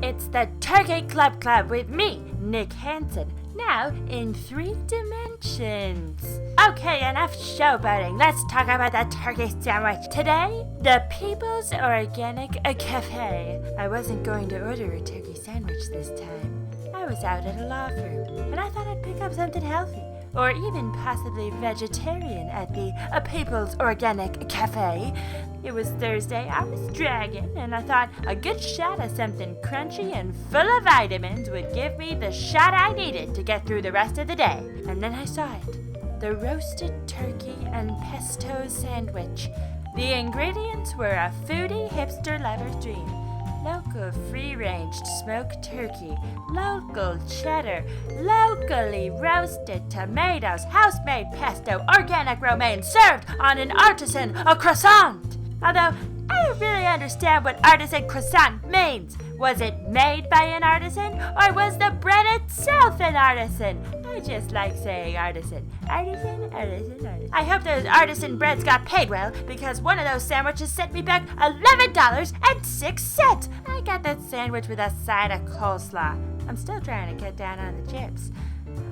It's the Turkey Club Club with me, Nick Hansen, now in 3 dimensions. Okay, enough showboating. Let's talk about the turkey sandwich. Today, the People's Organic Cafe. I wasn't going to order a turkey sandwich this time. I was out at a law firm, and I thought I'd pick up something healthy, or even possibly vegetarian at the People's Organic Cafe. It was Thursday, I was dragging, and I thought a good shot of something crunchy and full of vitamins would give me the shot I needed to get through the rest of the day. And then I saw it. The roasted turkey and pesto sandwich. The ingredients were a foodie hipster lover's dream. Local free-range smoked turkey, local cheddar, locally roasted tomatoes, house-made pesto, organic romaine, served on an artisan croissant. Although, I don't really understand what artisan croissant means. Was it made by an artisan, or was the bread itself an artisan? I just like saying artisan. Artisan. I hope those artisan breads got paid well, because one of those sandwiches sent me back $11.06. I got that sandwich with a side of coleslaw. I'm still trying to cut down on the chips.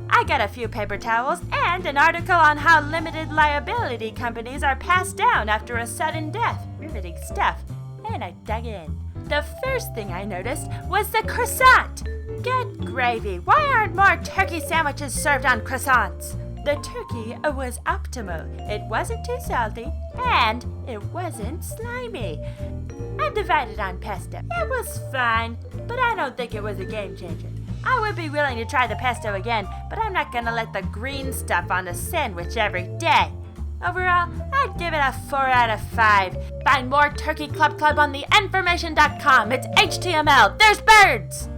I got a few paper towels and an article on how limited liability companies are passed down after a sudden death. Riveting stuff. And I dug in. The first thing I noticed was the croissant. Good gravy. Why aren't more turkey sandwiches served on croissants? The turkey was optimal. It wasn't too salty, and it wasn't slimy. I'm divided on pesto. It was fine, but I don't think it was a game changer. I would be willing to try the pesto again, but I'm not gonna let the green stuff on the sandwich every day. Overall, I'd give it a 4 out of 5. Find more Turkey Club Club on theinformation.com. It's HTML. There's birds!